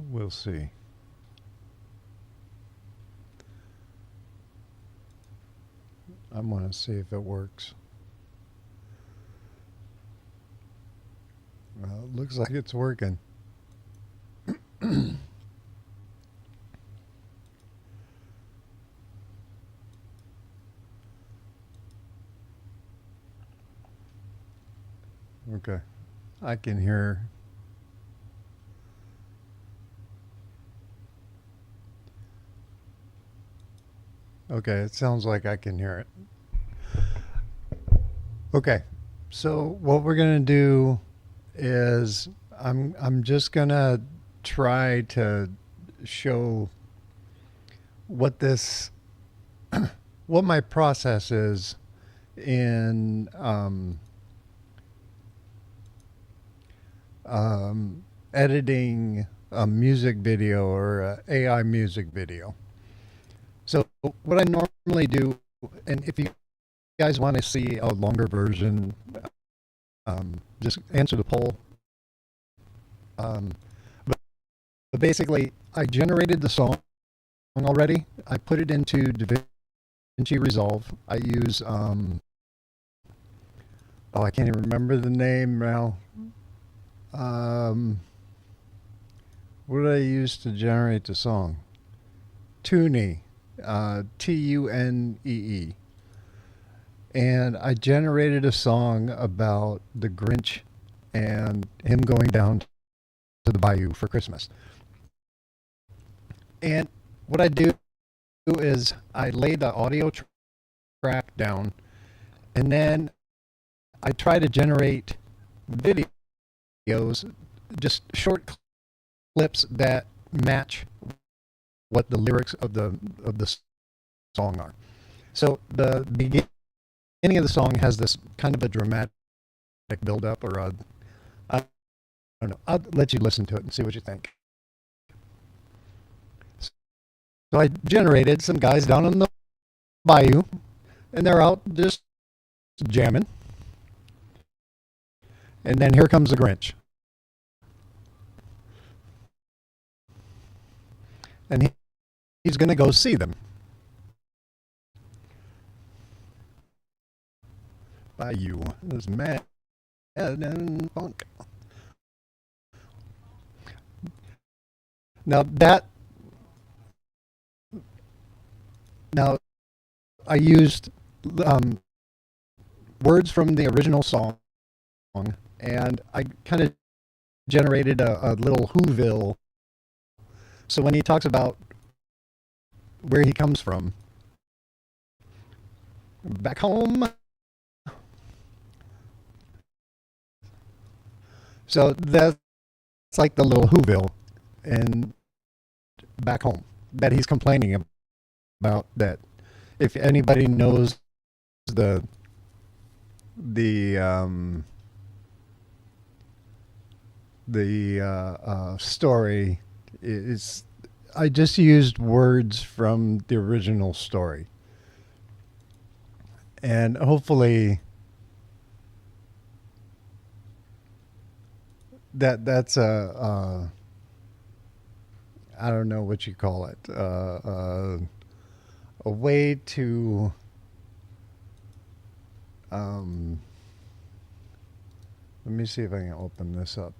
We'll see. I want to see if it works. Well, it looks like it's working. Okay. I can hear. Okay, it sounds like I can hear it. Okay. So what we're going to do is I'm just going to try to show what this what my process is in editing a music video or a AI music video. So what I normally do, and if you guys want to see a longer version, just answer the poll. But, but basically, I generated the song already. I put it into DaVinci Resolve. I use oh, I can't even remember the name now. Um, what did I use to generate the song? Tunee, Tunee. And I generated a song about the Grinch and him going down to the bayou for Christmas. And what I do is I lay the audio track down, and then I try to generate videos, just short clips that match what the lyrics of the song are. So the beginning of the song has this kind of a dramatic build up, or I don't know. I'll let you listen to it and see what you think. So I generated some guys down on the bayou, and they're out just jamming. And then here comes the Grinch. And he's going to go see them. Bayou is mad and funk. Now I used words from the original song, and I kind of generated a little Whoville. So when he talks about where he comes from, back home. So that's like the little Whoville and back home that he's complaining about. That if anybody knows the story, is I just used words from the original story, and hopefully that's I don't know what you call it, a way to let me see if I can open this up.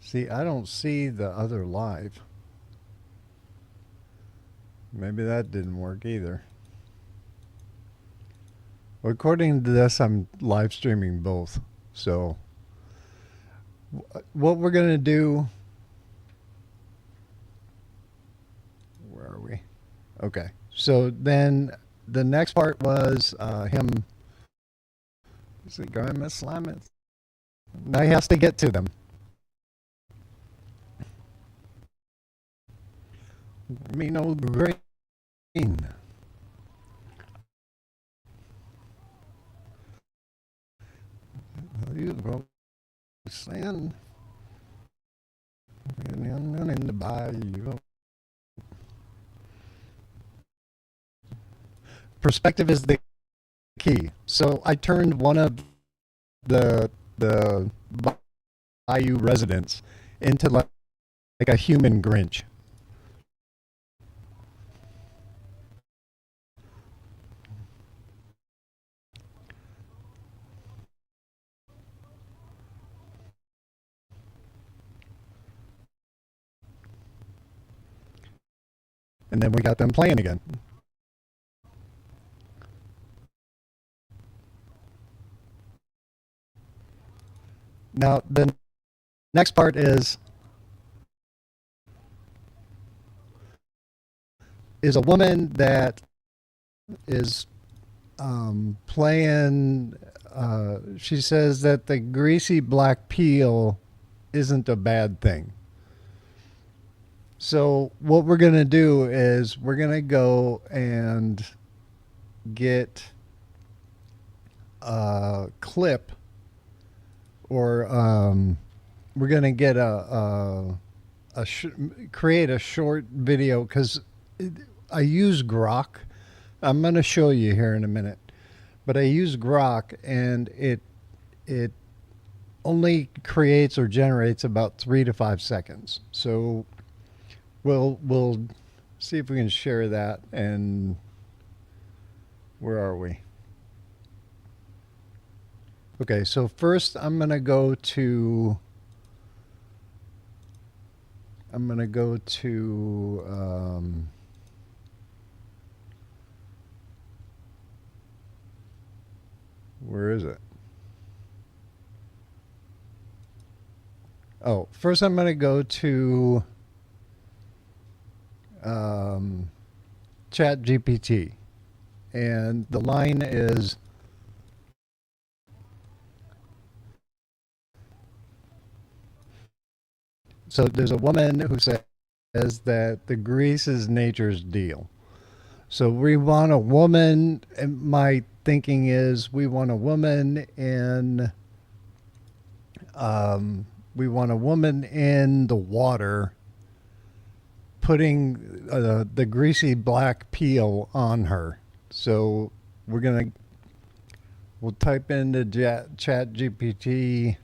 See, I don't see the other live. Maybe that didn't work either. Well, according to this, I'm live streaming both. So what we're going to do, where are we? Okay. So then the next part was him. Is it going Slime it? Now he has to get to them. Me no green. You go sand in the bayou. Perspective is the key. So I turned one of the the Bayou residents into like a human Grinch. And then we got them playing again. Now, the next part is a woman that is playing. She says that the greasy black peel isn't a bad thing. So what we're gonna do is we're gonna go and get a clip, or we're gonna get create a short video, because I use Grok. I'm gonna show you here in a minute, but I use Grok, and it only creates or generates about 3 to 5 seconds. So we'll see if we can share that. And where are we? Okay, so first I'm gonna go to where is it? Oh, first I'm going to go to ChatGPT, and the line is, so there's a woman who says that the grease is nature's deal. So we want a woman, and my thinking is we want a woman in the water, putting the greasy black peel on her. So we'll type into Chat GPT,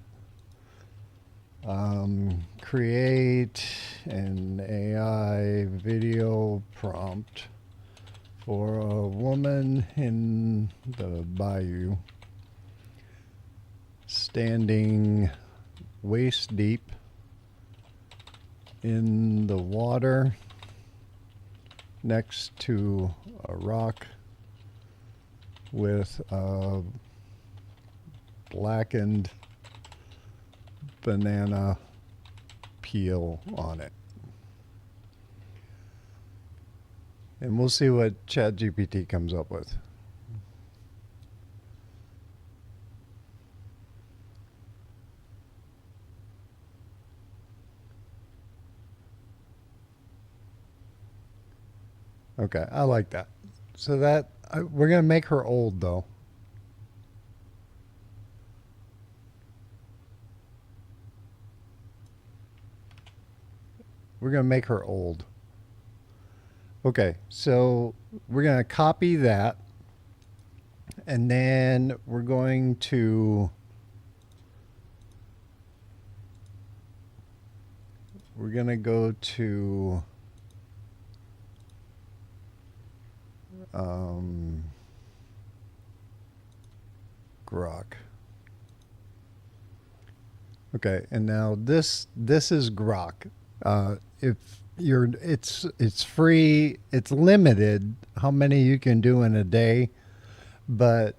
create an AI video prompt for a woman in the bayou standing waist deep in the water next to a rock with a blackened banana peel on it. And we'll see what ChatGPT comes up with. Okay, I like that. So we're going to make her old, though. We're going to make her old. Okay, so we're going to copy that, and then we're going to go to Grok. Okay, and now this is Grok. If it's free, it's limited how many you can do in a day, but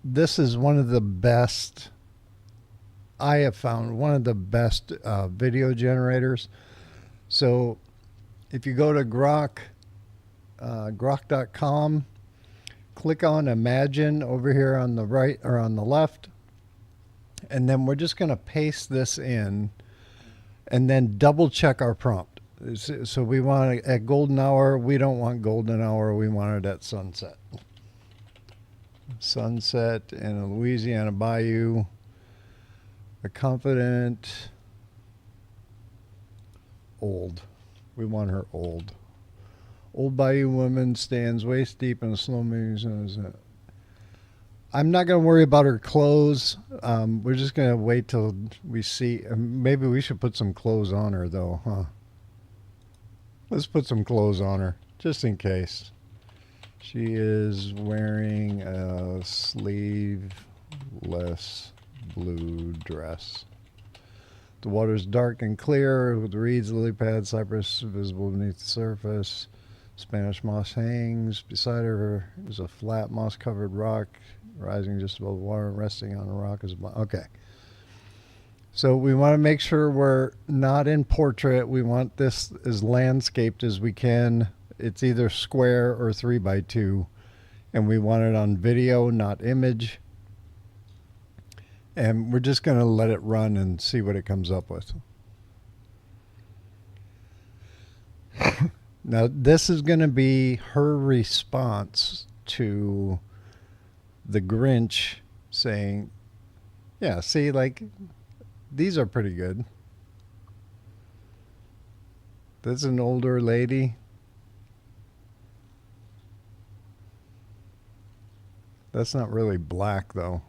this is one of the best I have found, one of the best video generators. So if you go to grok.com, click on Imagine over here on the right or on the left, and then we're just going to paste this in, and then double check our prompt. So we want it at golden hour. We don't want golden hour. We want it at sunset. Sunset in a Louisiana bayou. A confident old. We want her old. Old bayou woman stands waist deep in a slow moving. I'm not going to worry about her clothes. We're just gonna wait till we see. Maybe we should put some clothes on her, though, huh? Let's put some clothes on her, just in case. She is wearing a sleeveless blue dress. The water is dark and clear, with reeds, lily pads, cypress visible beneath the surface. Spanish moss hangs. Beside her is a flat moss-covered rock rising just above the water. Resting on a rock is okay. So we want to make sure we're not in portrait. We want this as landscaped as we can. It's either square or 3x2, and we want it on video, not image. And we're just going to let it run and see what it comes up with. Now, this is going to be her response to the Grinch saying, yeah, see, like, these are pretty good. That's an older lady. That's not really black, though.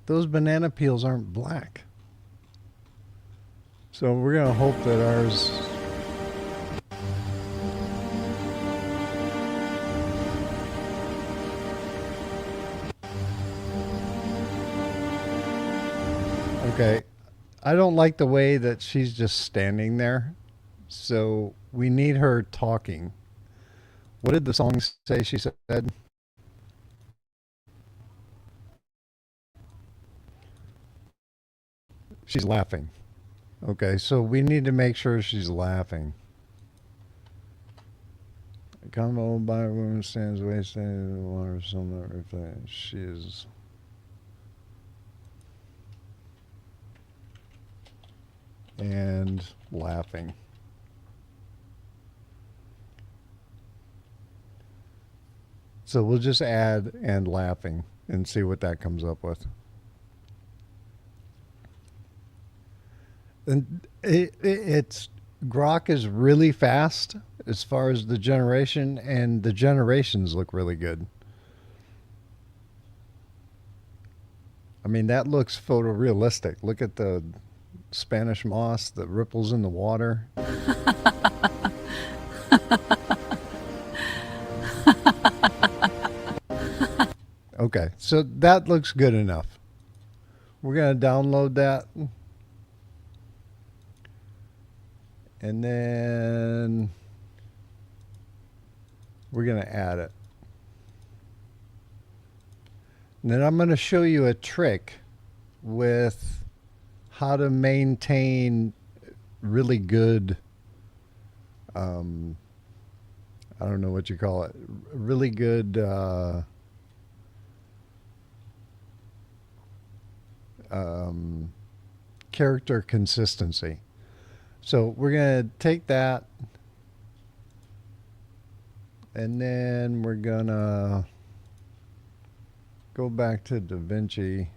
Those banana peels aren't black. So we're going to hope that ours... Okay. I don't like the way that she's just standing there. So we need her talking. What did the song say she said? She's laughing. Okay, so we need to make sure she's laughing. A combo by a woman stands wasted in the water, somewhat reflects. She is. And laughing. So we'll just add and laughing and see what that comes up with. And it's Grok is really fast as far as the generation, and the generations look really good. I mean, that looks photorealistic. Look at the Spanish moss, the ripples in the water. Okay, so that looks good enough. We're going to download that. And then we're going to add it. And then I'm going to show you a trick with how to maintain really good, I don't know what you call it, really good character consistency. So we're going to take that, and then we're going to go back to DaVinci.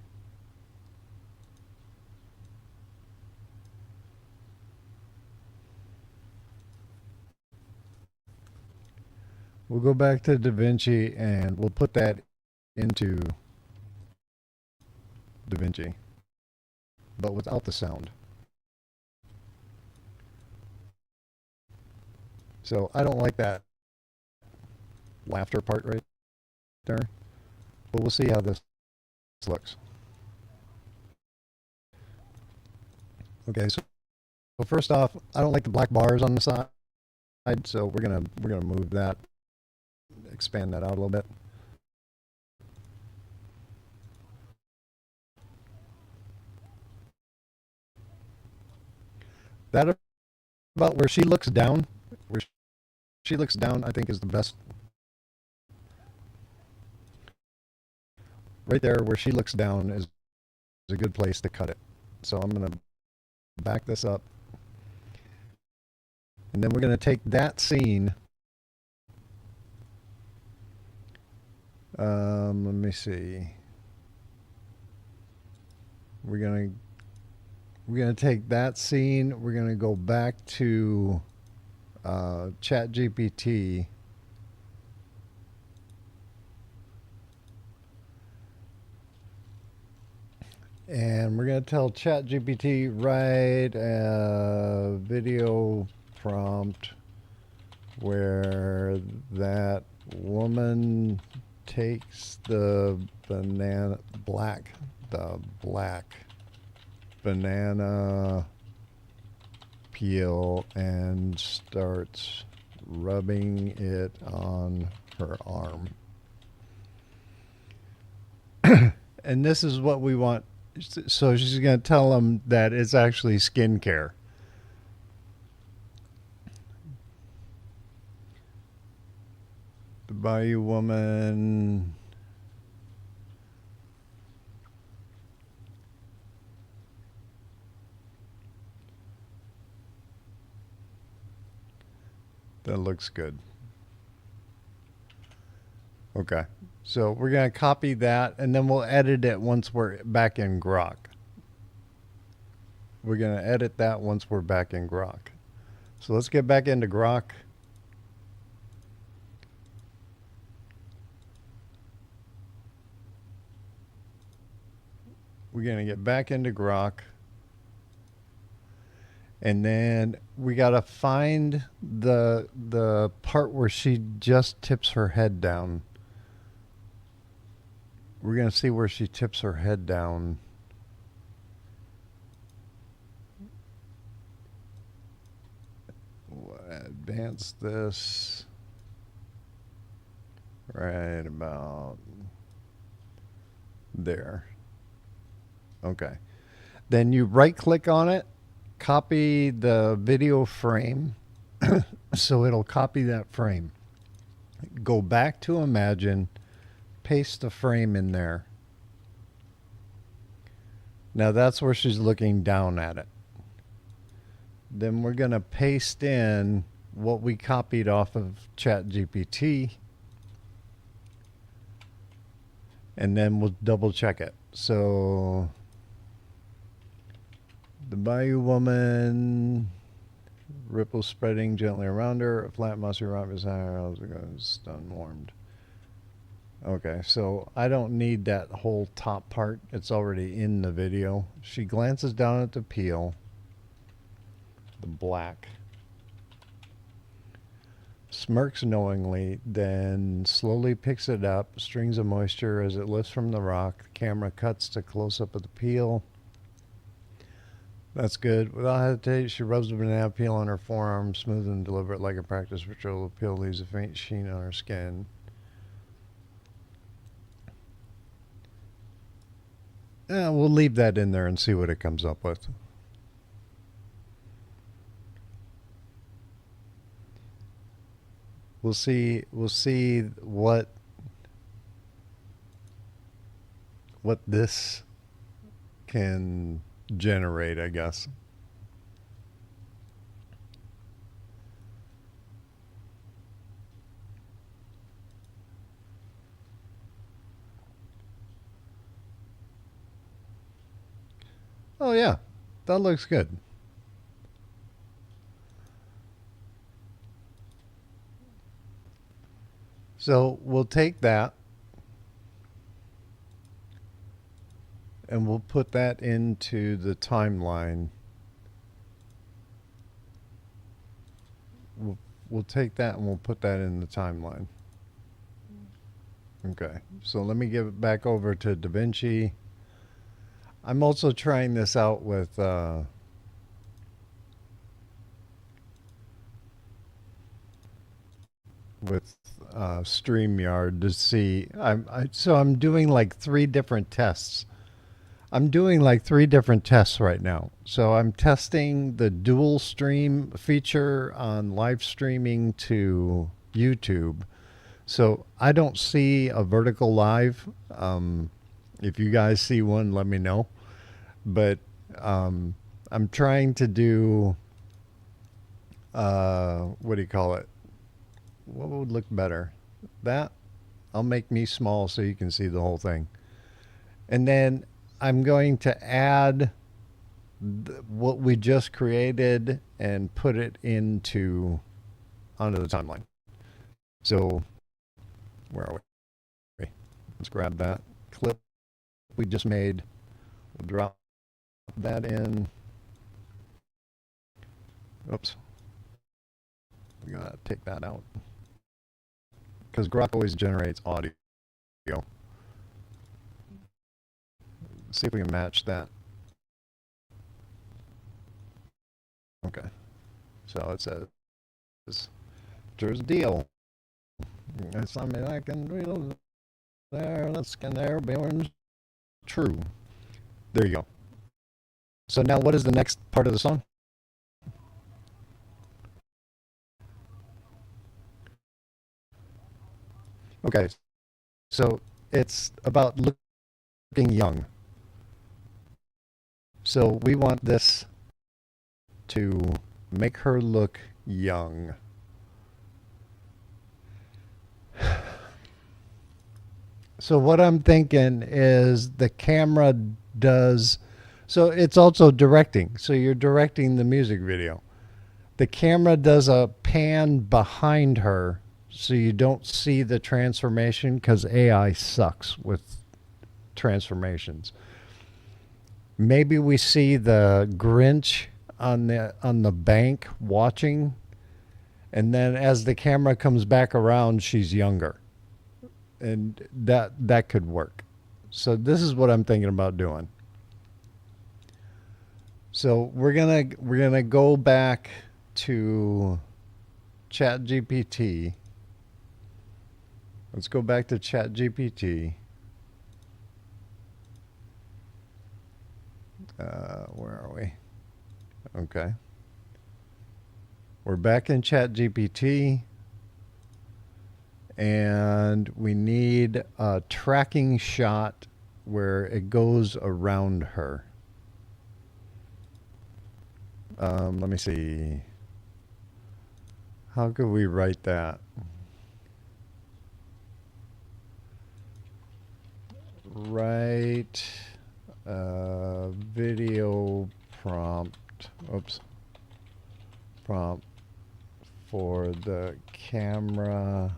We'll go back to DaVinci and we'll put that into DaVinci, but without the sound. So I don't like that laughter part right there, but we'll see how this looks. Okay, so first off, I don't like the black bars on the side, so we're gonna move that, expand that out a little bit. That about where she looks down, I think is the best. Right there where she looks down is a good place to cut it. So I'm going to back this up. And then we're going to take that scene. Let me see. We're going to take that scene. We're going to go back to ChatGPT. And we're going to tell ChatGPT write a video prompt where that woman takes the black banana peel and starts rubbing it on her arm. And this is what we want. So she's going to tell him that it's actually skincare. The Bayou woman that looks good. Okay. So we're going to copy that and then we'll edit it once we're back in Grok. We're going to edit that once we're back in Grok. So let's get back into Grok. We're going to get back into Grok. And then we got to find the part where she just tips her head down. We're going to see where she tips her head down. We'll advance this right about there. Okay. Then you right click on it, copy the video frame so it'll copy that frame. Go back to Imagine, paste the frame in there. Now that's where she's looking down at it. Then we're going to paste in what we copied off of ChatGPT. And then we'll double check it. So the Bayou woman, ripple spreading gently around her, a flat mossy rock is higher, stun warmed. Okay, so I don't need that whole top part. It's already in the video. She glances down at the peel, the black, smirks knowingly, then slowly picks it up, strings of moisture as it lifts from the rock. The camera cuts to close-up of the peel. That's good. Without hesitation, she rubs the banana peel on her forearm, smooth and deliberate like a practice ritual. The peel leaves a faint sheen on her skin. We'll leave that in there and see what it comes up with. We'll see what this can generate, I guess. Oh yeah, that looks good. So we'll take that and we'll put that into the timeline. We'll take that and we'll put that in the timeline. Okay, so let me give it back over to DaVinci. I'm also trying this out with StreamYard to see. So I'm doing like 3 different tests. I'm doing like 3 different tests right now. So I'm testing the dual stream feature on live streaming to YouTube. So I don't see a vertical live. If you guys see one, let me know. But I'm trying to do, what do you call it? What would look better? That? I'll make me small so you can see the whole thing. And then I'm going to add what we just created and put it onto the timeline. So where are we? Let's grab that clip we just made. We'll drop that in. Oops. We gotta take that out. Because Grok always generates audio. See if we can match that. Okay. So it says, there's a deal. It's something I can read there. Let's get there. Being true. There you go. So now what is the next part of the song? Okay. So it's about looking young. So we want this to make her look young. So what I'm thinking is the camera does, so it's also directing. So you're directing the music video. The camera does a pan behind her so you don't see the transformation because AI sucks with transformations. Maybe we see the Grinch on the bank watching, and then as the camera comes back around, she's younger, and that could work. So this is what I'm thinking about doing. So we're gonna go back to ChatGPT. Let's go back to ChatGPT. Where are we? Okay. We're back in ChatGPT, and we need a tracking shot where it goes around her. Let me see. How could we write that? Write video prompt. Oops. Prompt for the camera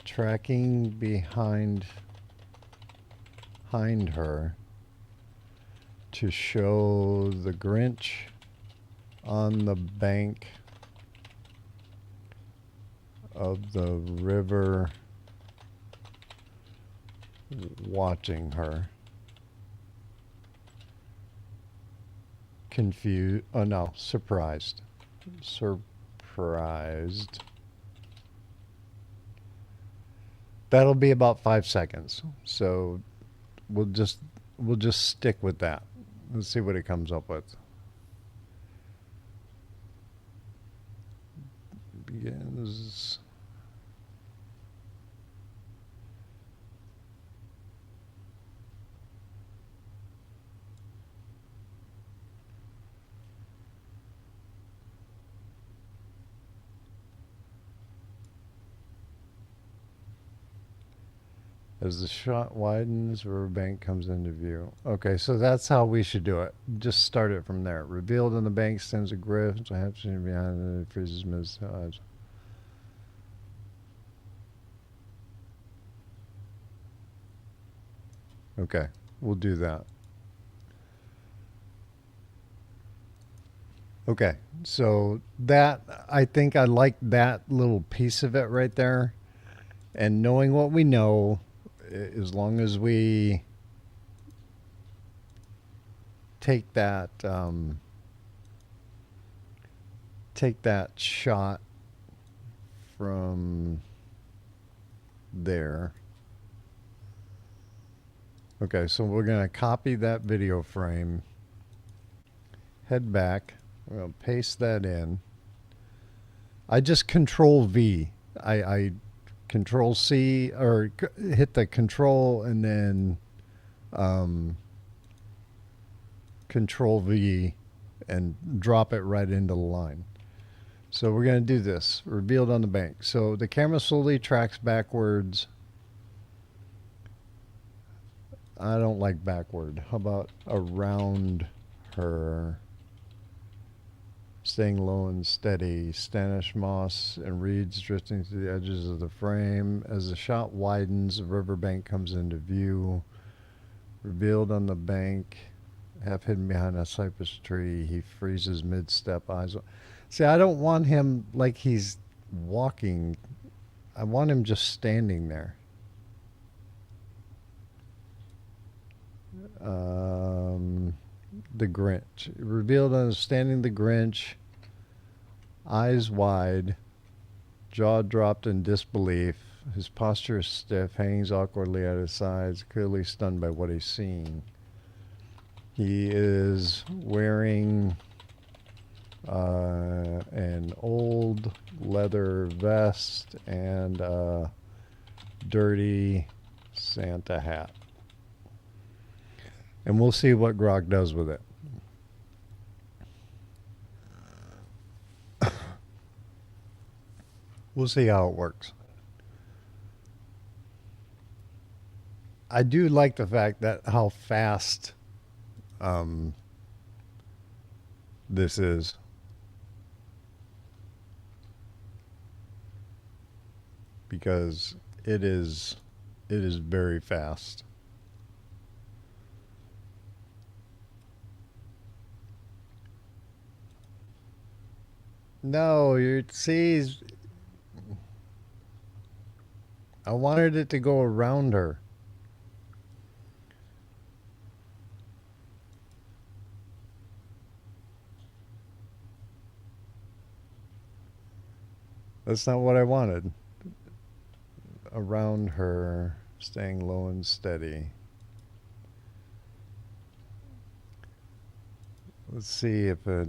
tracking behind her to show the Grinch on the bank of the river watching her. Confused. Oh no, surprised. Surprised. That'll be about 5 seconds. So we'll just stick with that. Let's see what it comes up with. Begins. As the shot widens, riverbank comes into view. Okay, so that's how we should do it. Just start it from there. Revealed on the bank stands a griff. So I have seen behind it. It freezes mid sides. Okay, we'll do that. Okay, so that, I think I like that little piece of it right there. And knowing what we know, as long as we take that shot from there. Okay, so we're going to copy that video frame, head back, we're going to paste that in. I just Control V. I Control C, or hit the Control and then Control V and drop it right into the line. So we're going to do this. Revealed on the bank. So the camera slowly tracks backwards. I don't like backward. How about around her? Staying low and steady. Spanish moss and reeds drifting to the edges of the frame. As the shot widens, the riverbank comes into view. Revealed on the bank. half hidden behind a cypress tree. He freezes mid-step, eyes. See, I don't want him like he's walking. I want him just standing there. Um, the Grinch. Revealed understanding the Grinch, eyes wide, jaw dropped in disbelief. His posture is stiff, hangs awkwardly at his sides, clearly stunned by what he's seeing. He is wearing an old leather vest and a dirty Santa hat. And we'll see what Grok does with it. We'll see how it works. I do like the fact that how fast this is. Because it is very fast. No, you see, I wanted it to go around her. That's not what I wanted. Around her, staying low and steady. Let's see if it.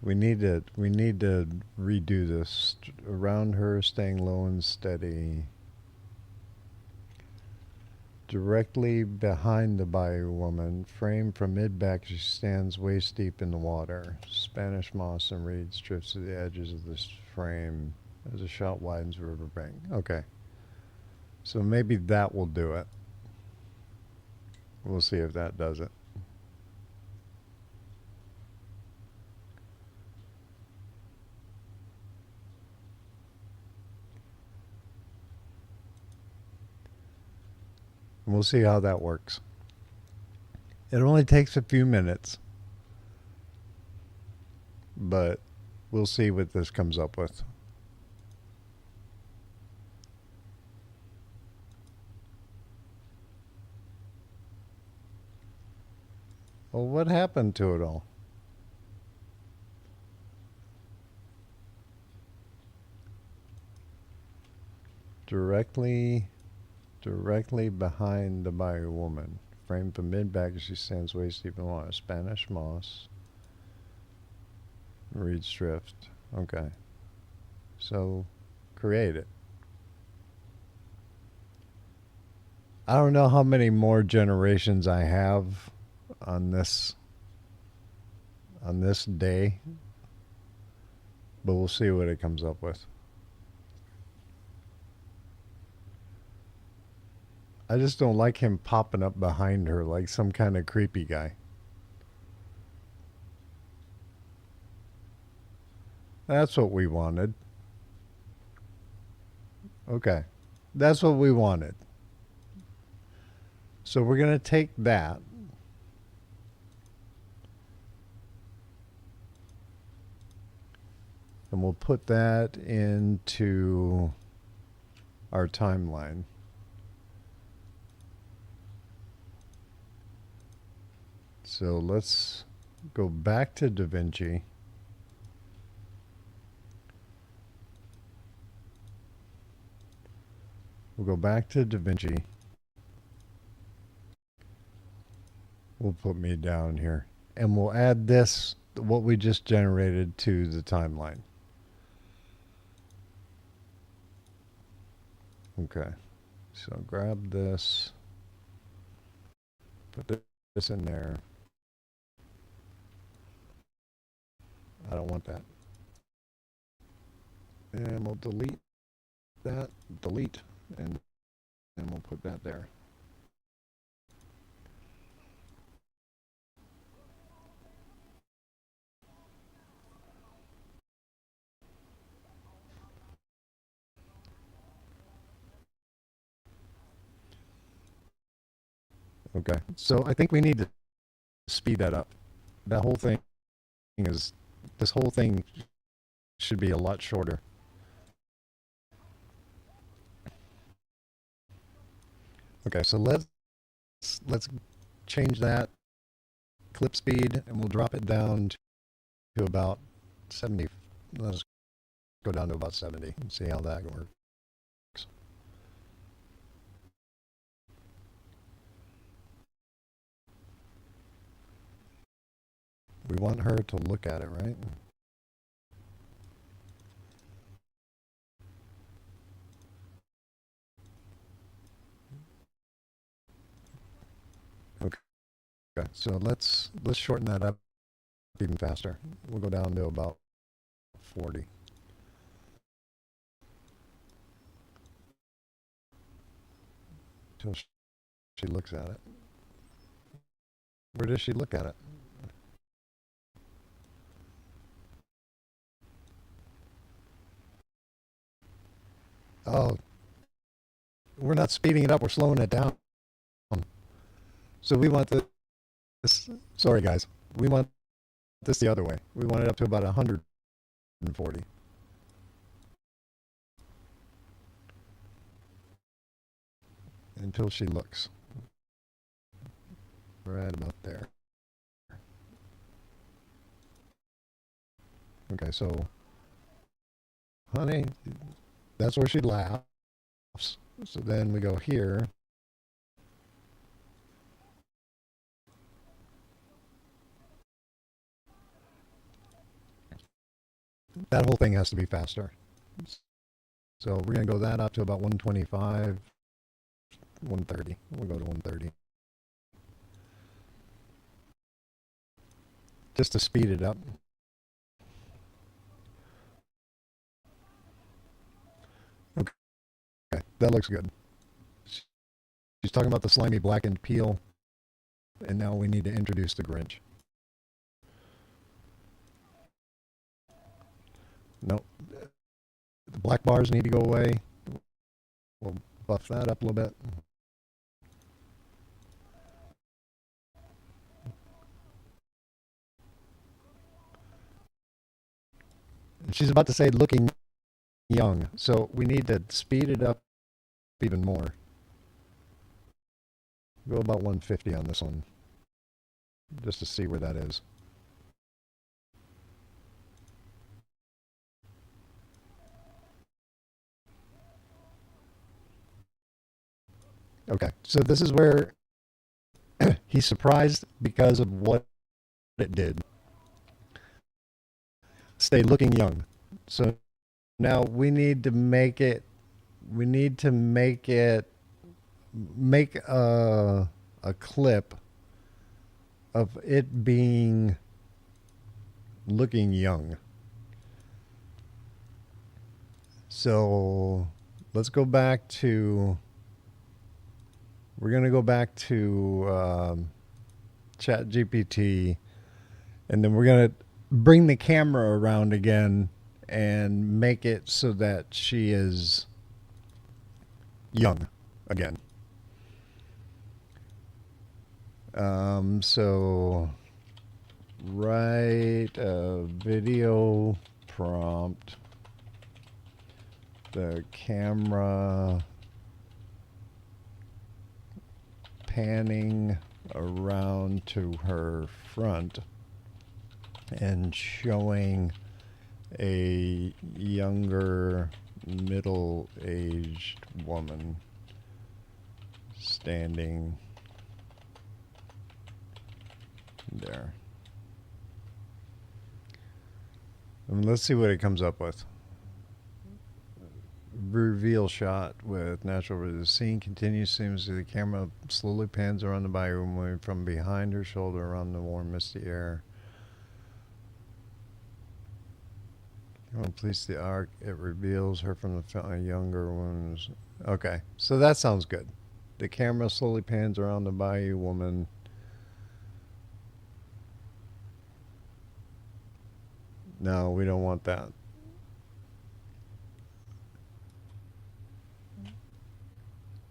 We need to redo this. Around her, staying low and steady. Directly behind the bayou woman, framed from mid-back, she stands waist deep in the water. Spanish moss and reeds drifts to the edges of this frame as a shot widens the riverbank. Okay. So maybe that will do it. We'll see if that does it. And we'll see how that works. It only takes a few minutes, but we'll see what this comes up with. Well, what happened to it all? Directly behind the bayou woman. Framed from mid-back as she stands waist deep in water. Spanish moss. Reeds drift. Okay. So, create it. I don't know how many more generations I have on this day, but we'll see what it comes up with. I just don't like him popping up behind her like some kind of creepy guy. That's what we wanted. Okay. That's what we wanted. So we're going to take that. And we'll put that into our timeline. So let's go back to DaVinci. We'll go back to DaVinci. We'll put me down here. And we'll add this, what we just generated, to the timeline. Okay. So grab this. Put this in there. I don't want that. And we'll delete that. Delete. And we'll put that there. Okay. So I think we need to speed that up. That whole thing is, this whole thing should be a lot shorter. Okay, so let's change that clip speed and we'll drop it down to about 70. Let's go down to about 70 and see how that works. We want her to look at it, right? Okay. Okay. So let's shorten that up even faster. We'll go down to about 40. Until she looks at it. Where does she look at it? Oh, we're not speeding it up, we're slowing it down. So we want this, sorry guys, we want this the other way. We want it up to about 140. Until she looks. Right about there. Okay, so, honey, that's where she laughs. So then we go here. That whole thing has to be faster. So we're going to go that up to about 125, 130. We'll go to 130. Just to speed it up. Okay, that looks good. She's talking about the slimy blackened peel, and now we need to introduce the Grinch. Nope. The black bars need to go away. We'll buff that up a little bit. She's about to say looking young, so we need to speed it up even more. Go about 150 on this one, just to see where that is. Okay, so this is where he's surprised because of what it did. Stay looking young. So now we need to make it, we need to make it, make a clip of it being looking young. So let's go back to, we're going to go back to ChatGPT, and then we're going to bring the camera around again and make it so that she is young again. So write a video prompt. The camera panning around to her front and showing a younger middle-aged woman standing there. And let's see what it comes up with. Reveal shot with natural. The scene continues. Seems the camera slowly pans around the bayou, moving from behind her shoulder around the warm, misty air. Completes the arc. It reveals her from the younger ones. Okay, so that sounds good. The camera slowly pans around the bayou woman. No, we don't want that.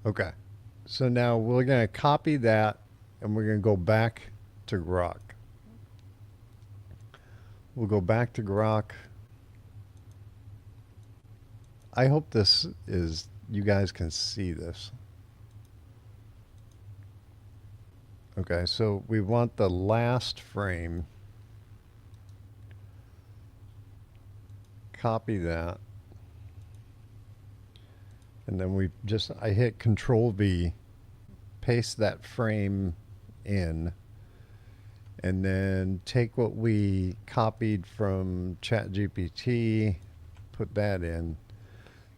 Okay, so now we're going to copy that and we're going to go back to Grok. We'll go back to Grok. I hope this is, you guys can see this. Okay, so we want the last frame. Copy that. And then I hit Control V, paste that frame in, and then take what we copied from ChatGPT, put that in.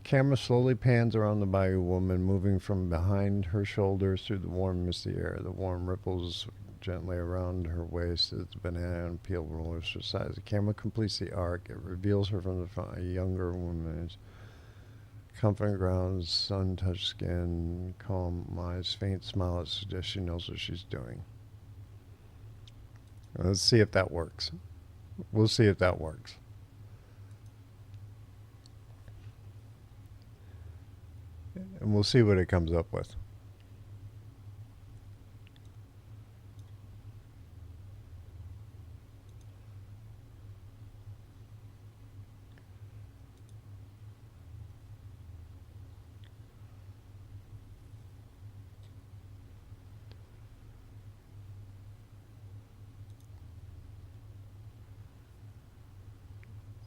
Camera slowly pans around the bayou woman, moving from behind her shoulders through the warm, misty air. The warm ripples gently around her waist as the banana peel rollers her sides. The camera completes the arc. It reveals her from the front, a younger woman. Comforting ground, sun-touched skin, calm eyes, faint smile that suggests she knows what she's doing. Let's see if that works. We'll see if that works. And we'll see what it comes up with.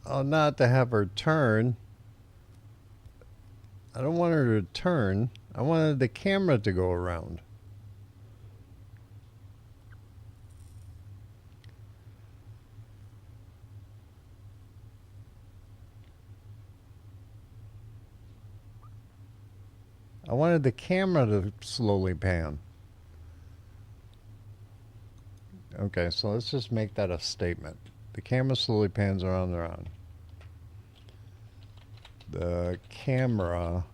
Oh, not to have her turn. I don't want her to turn. I wanted the camera to go around. I wanted the camera to slowly pan. Okay, so let's just make that a statement. The camera slowly pans around and around. The camera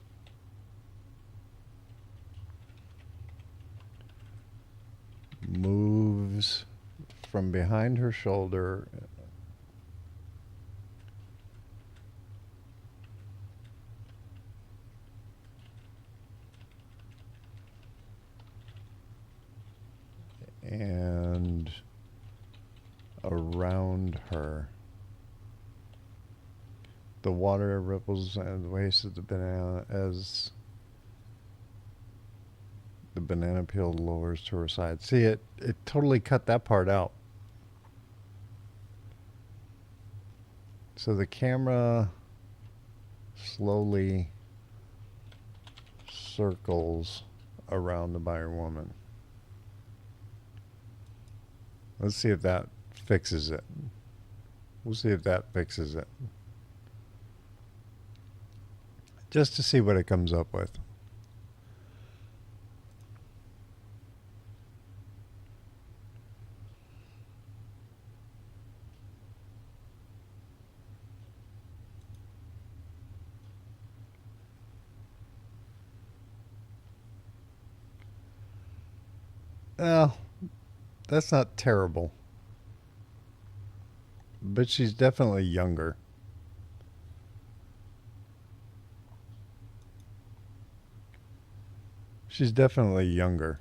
moves from behind her shoulder and around her. The water ripples and the waist of the banana as the banana peel lowers to her side. See, it totally cut that part out. So the camera slowly circles around the buyer woman. Let's see if that fixes it. We'll see if that fixes it. Just to see what it comes up with. Well, that's not terrible. But she's definitely younger. She's definitely younger.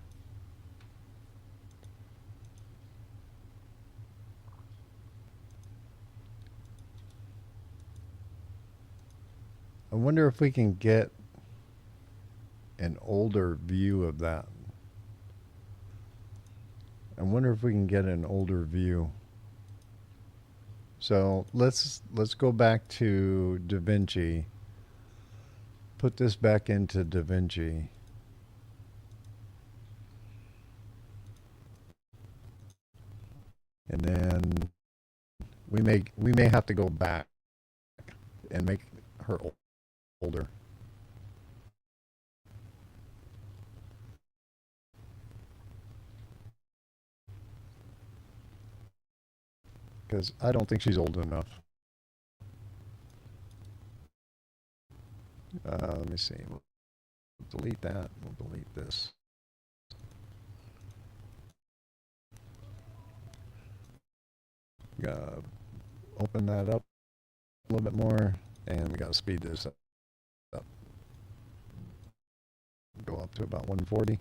I wonder if we can get an older view of that. I wonder if we can get an older view. So let's go back to DaVinci. Put this back into DaVinci. And then we may have to go back and make her older. Because I don't think she's old enough. Let me see. We'll delete that. We'll delete this. We gotta open that up a little bit more, and we gotta speed this up. Go up to about 140.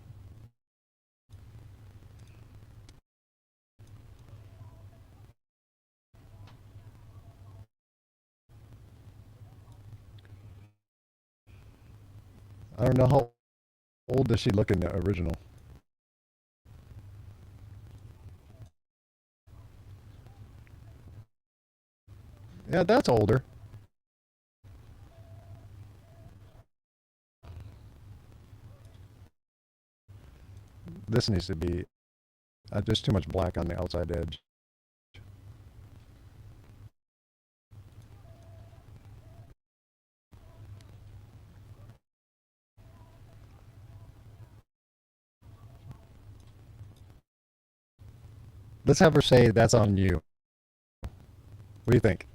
I don't know how old does she look in the original. Yeah, that's older. This needs to be. There's too much black on the outside edge. Let's have her say that's on you. What do you think?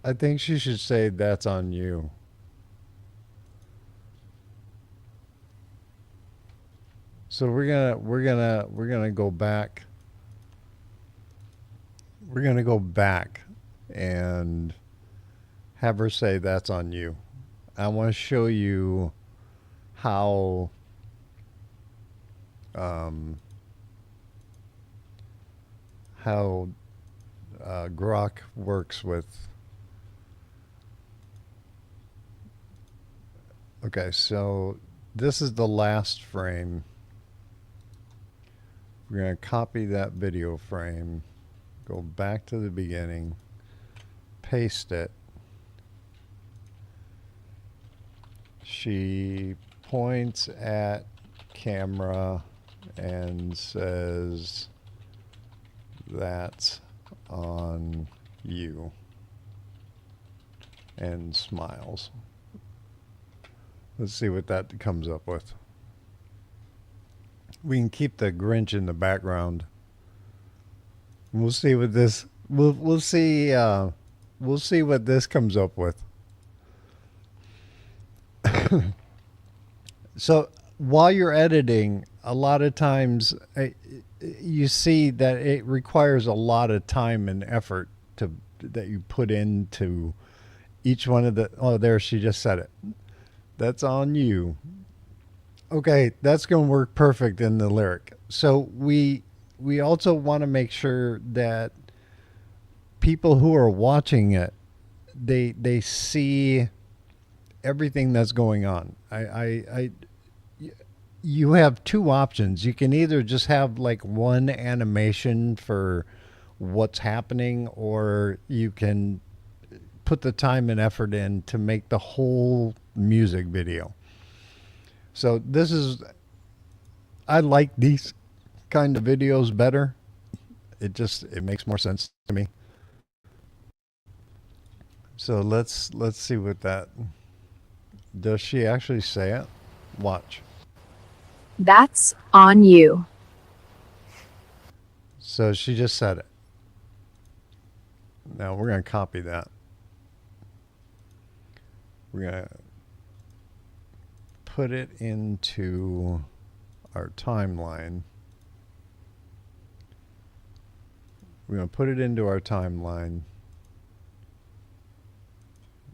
I think she should say that's on you. So we're gonna go back. We're gonna go back and have her say that's on you. I want to show you how um, how Grok works with. Okay, so this is the last frame. We're going to copy that video frame, go back to the beginning, paste it. She points at camera and says, that's on you, and smiles. Let's see what that comes up with. We can keep the Grinch in the background. We'll see what this. We'll see. We'll see what this comes up with. So while you're editing, a lot of times you see that it requires a lot of time and effort to that you put into each one of the. Oh, there she just said it. That's on you. Okay, that's going to work perfect in the lyric. So we also want to make sure that people who are watching it, they see everything that's going on. You have two options. You can either just have like one animation for what's happening, or you can put the time and effort in to make the whole music video. So this is, I like these kind of videos better. It makes more sense to me. So let's see what that, does she actually say it? Watch. That's on you. So she just said it. Now we're going to copy that. We're going to put it into our timeline. We're going to put it into our timeline,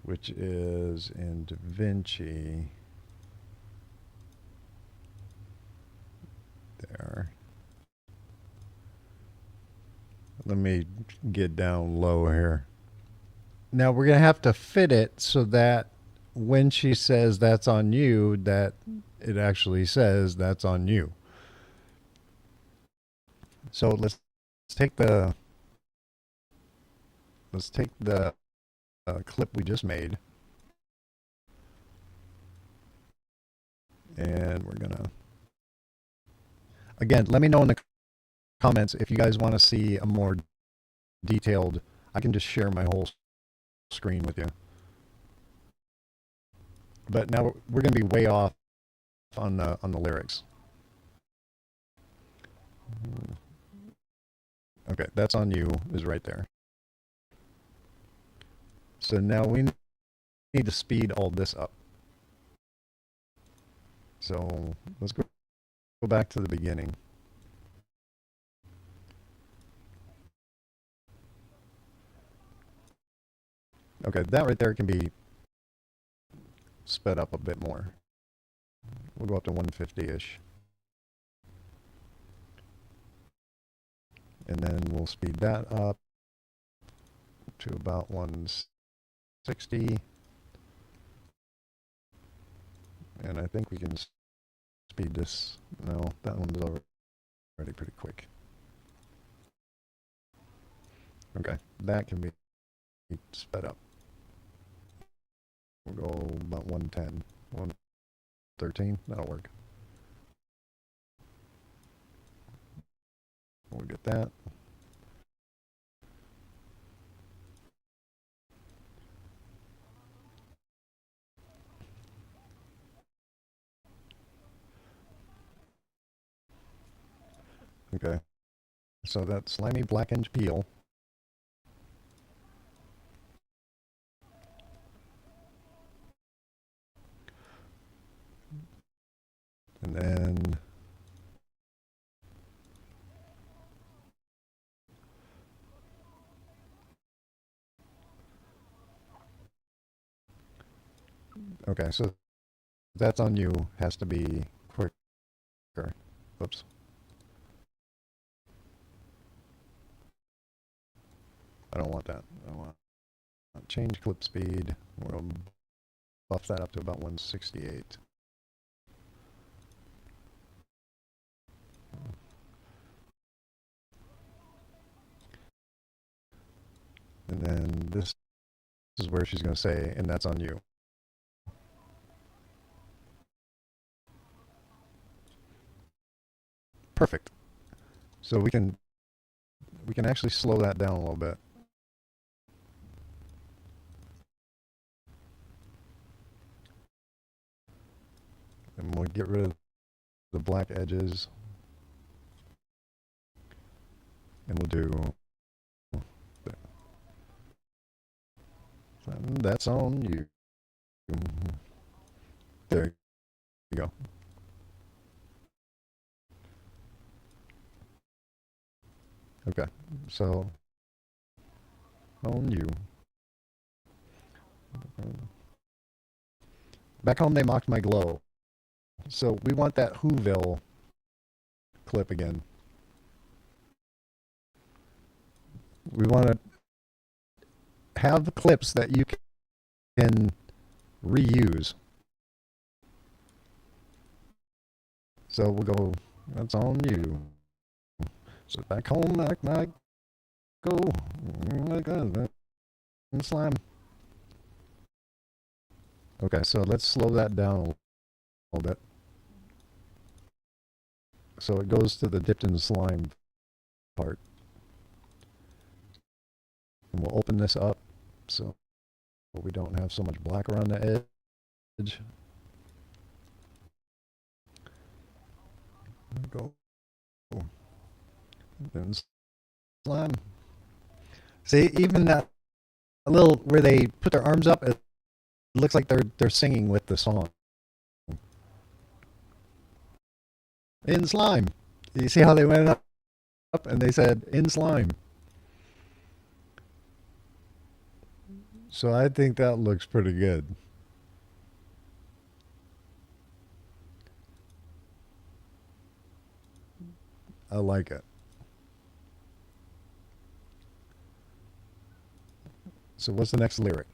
which is in DaVinci. There. Let me get down low here. Now we're going to have to fit it so that when she says that's on you, that it actually says that's on you. So let's take the clip we just made, and we're gonna, again, let me know in the comments if you guys want to see a more detailed. I can just share my whole screen with you. But now we're going to be way off on the lyrics. Okay, that's on you is right there. So now we need to speed all this up. So let's go back to the beginning. Okay, that right there can be sped up a bit more. We'll go up to 150-ish. And then we'll speed that up to about 160. And I think we can speed this. No, that one's already pretty quick. Okay, that can be sped up. We'll go about 110, 113. That'll work. We'll get that. Okay, so that slimy blackened peel. And then okay, so that's on you. Has to be quicker. Oops. I don't want that. I want change clip speed. We'll buff that up to about 168. And then this is where she's going to say, and that's on you. Perfect. So we can actually slow that down a little bit. And we'll get rid of the black edges. And we'll do that's on you. There you go. Okay, so on you. Back home they mocked my glow. So we want that Whoville clip again. We want to have clips that you can reuse. So we'll go, that's on you. So back home, like my go, like slime. Okay, so let's slow that down a little bit. So it goes to the dipped in slime part. And we'll open this up so we don't have so much black around the edge. Go. And slime. See, even that little where they put their arms up, it looks like they're singing with the song. In slime. You see how they went up and they said in slime. So I think that looks pretty good. I like it. So what's the next lyric?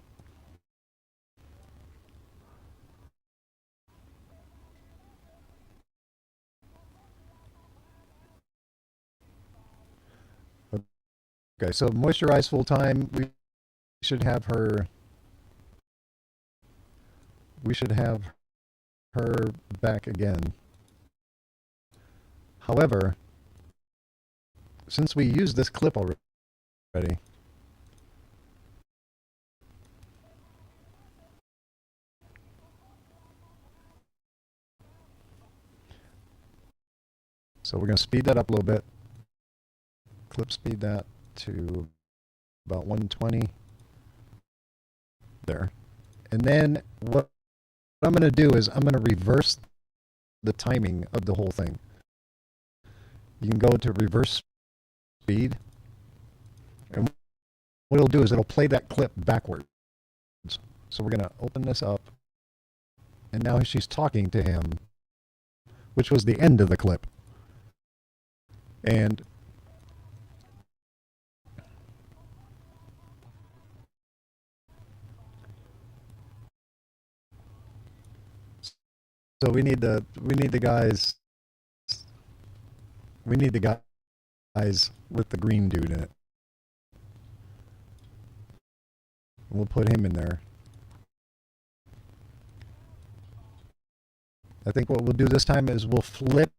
Okay, so moisturize full time. Should have her. We should have her back again. However, since we used this clip already, so we're going to speed that up a little bit. Clip speed that to about 120. There. And then what I'm going to do is I'm going to reverse the timing of the whole thing. You can go to reverse speed. And what it'll do is it'll play that clip backwards. So we're going to open this up. And now she's talking to him, which was the end of the clip. And So we need the guys we need the guys with the green dude in it. We'll put him in there. I think what we'll do this time is we'll flip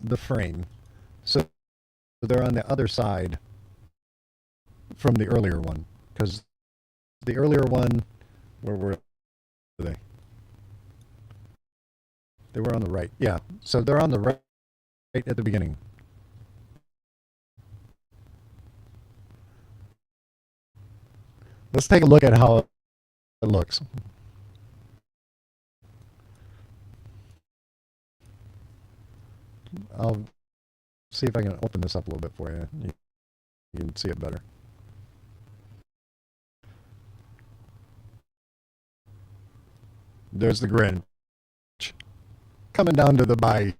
the frame so they're on the other side from the earlier one, because the earlier one, where were they? They were on the right. Yeah, so they're on the right at the beginning. Let's take a look at how it looks. I'll see if I can open this up a little bit for you. You can see it better. There's the Grinch coming down to the bayou.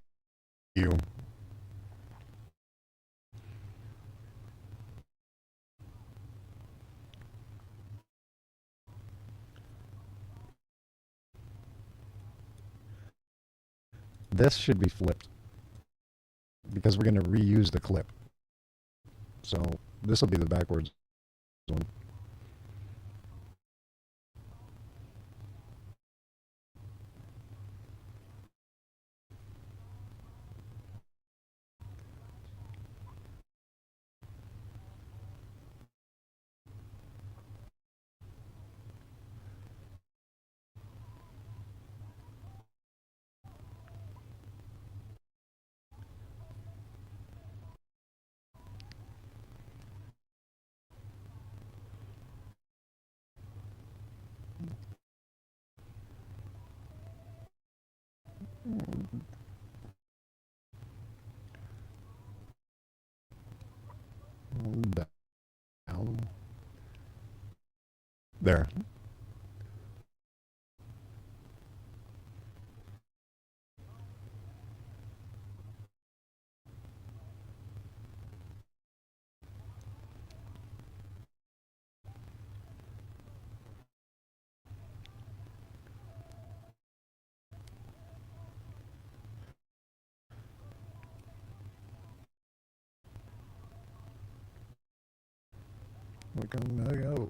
This should be flipped because we're going to reuse the clip. So this will be the backwards one. Down. There. We're gonna go.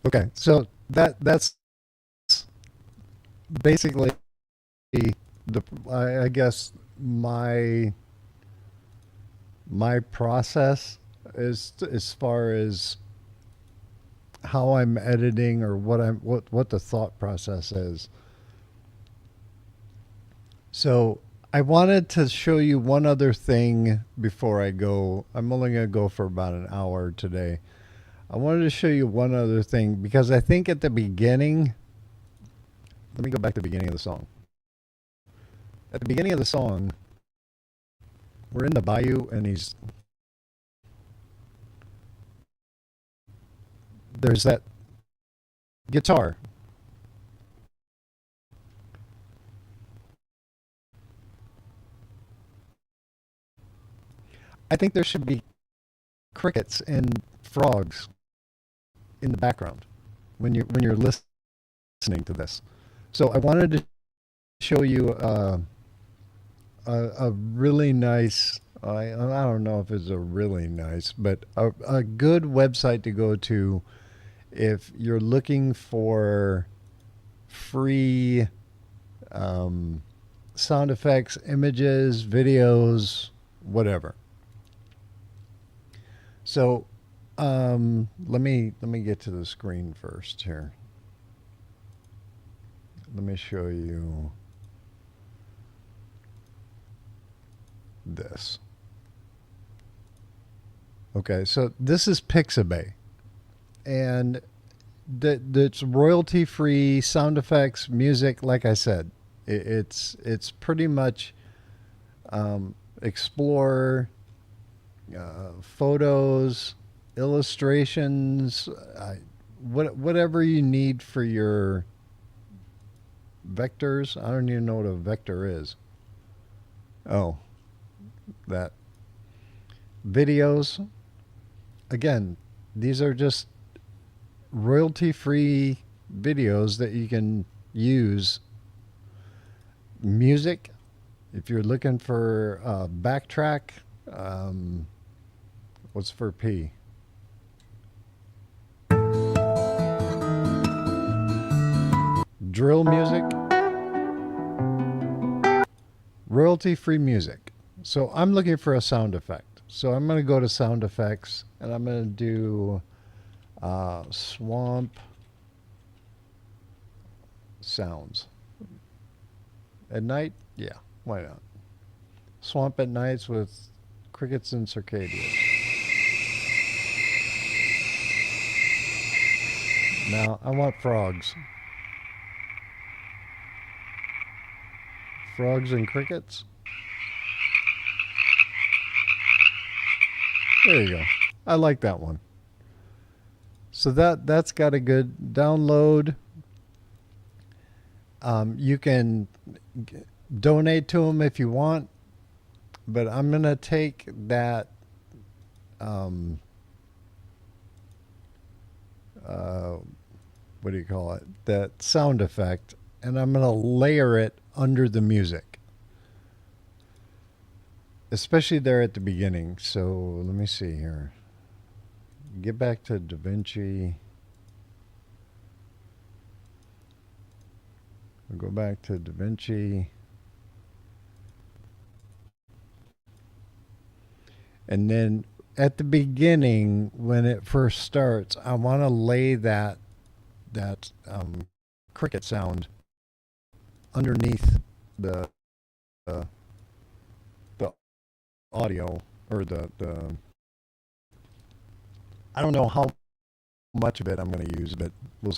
Okay, so that's basically the I guess my process is as far as how I'm editing or what the thought process is. So I wanted to show you one other thing before I go. I'm only going to go for about an hour today. I wanted to show you one other thing because I think at the beginning, let me go back to the beginning of the song. At the beginning of the song, we're in the bayou and there's that guitar. I think there should be crickets and frogs in the background when you're listening to this. So I wanted to show you a really nice. I don't know if it's a really nice, but a good website to go to if you're looking for free sound effects, images, videos, whatever. So let me get to the screen first here. Let me show you this. Okay, so this is Pixabay, and that's royalty free sound effects, music. Like I said, it's pretty much explore photos, illustrations, whatever you need for your vectors. I don't even know what a vector is. Oh, that videos. Again, these are just royalty free videos that you can use. Music, if you're looking for backtrack, um, what's for P? Drill music, royalty free music. So I'm looking for a sound effect. So I'm going to go to sound effects and I'm going to do swamp sounds. At night? Yeah, why not? Swamp at nights with crickets and circadias. Now I want frogs. Frogs and crickets. There you go. I like that one. So that's got a good download. You can donate to them if you want, but I'm gonna take that what do you call it? That sound effect, and I'm gonna layer it under the music, especially there at the beginning. So let me see here. Get back to DaVinci. We'll go back to DaVinci. And then at the beginning, when it first starts, I want to lay that cricket sound underneath the the audio, or the I don't know how much of it I'm going to use, but we'll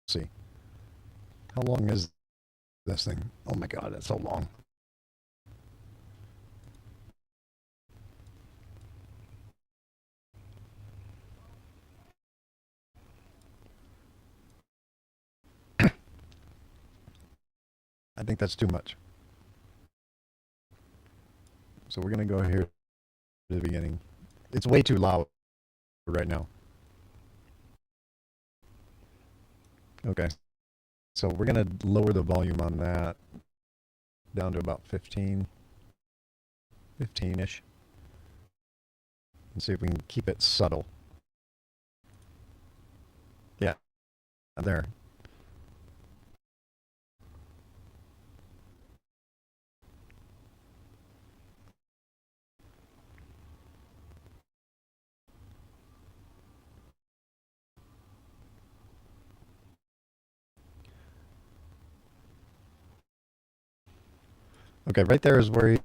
see. How long is this thing? Oh my God, it's so long. I think that's too much. So we're going to go here to the beginning. It's way too loud right now. Okay. So we're going to lower the volume on that down to about 15-ish. And see if we can keep it subtle. Yeah, there. Okay, right there is where he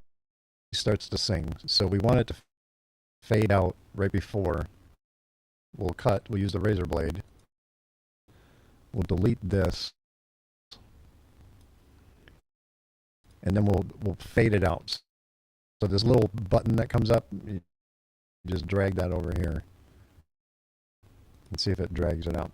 starts to sing. So we want it to fade out right before. We'll use the razor blade. We'll delete this. And then we'll fade it out. So this little button that comes up, you just drag that over here. And see if it drags it out.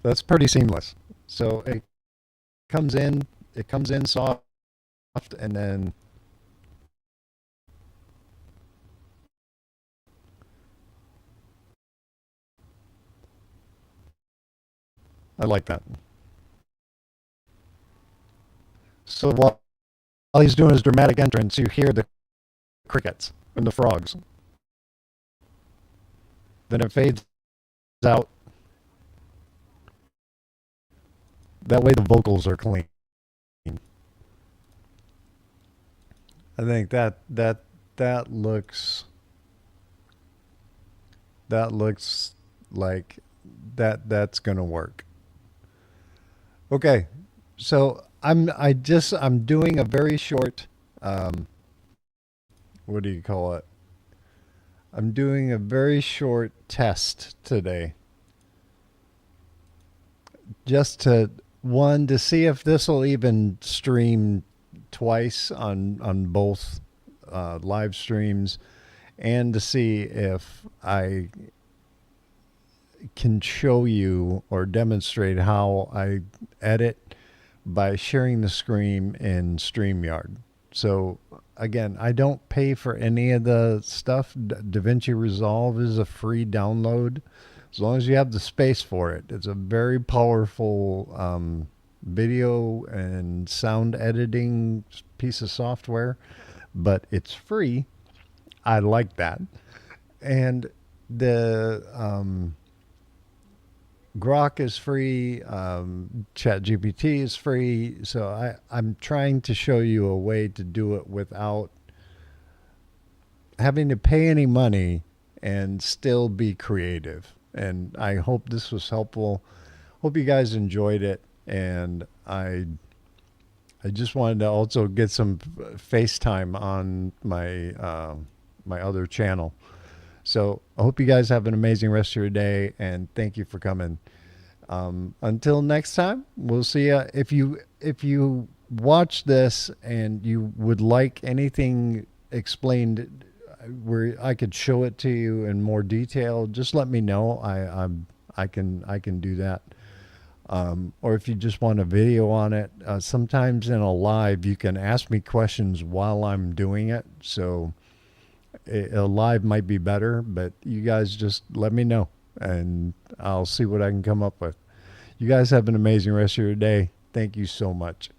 That's pretty seamless. So it comes in soft, and then I like that. So while he's doing his dramatic entrance, you hear the crickets and the frogs. Then it fades out. That way the vocals are clean. I think that looks like that's gonna work. Okay, so I'm doing a very short what do you call it? I'm doing a very short test today, just to see if this will even stream twice on both live streams, and to see if I can show you or demonstrate how I edit by sharing the screen in StreamYard. So again, I don't pay for any of the stuff. DaVinci Resolve is a free download as long as you have the space for it. It's a very powerful video and sound editing piece of software, but it's free. I like that. And the Grok is free. ChatGPT is free. So I'm trying to show you a way to do it without having to pay any money and still be creative. And I hope this was helpful. Hope you guys enjoyed it. And I just wanted to also get some FaceTime on my my other channel. So I hope you guys have an amazing rest of your day, and thank you for coming. Until next time, we'll see you. If you watch this and you would like anything explained where I could show it to you in more detail, just let me know. I can do that. Or if you just want a video on it, sometimes in a live you can ask me questions while I'm doing it. So a live might be better, but you guys just let me know and I'll see what I can come up with. You guys have an amazing rest of your day. Thank you so much.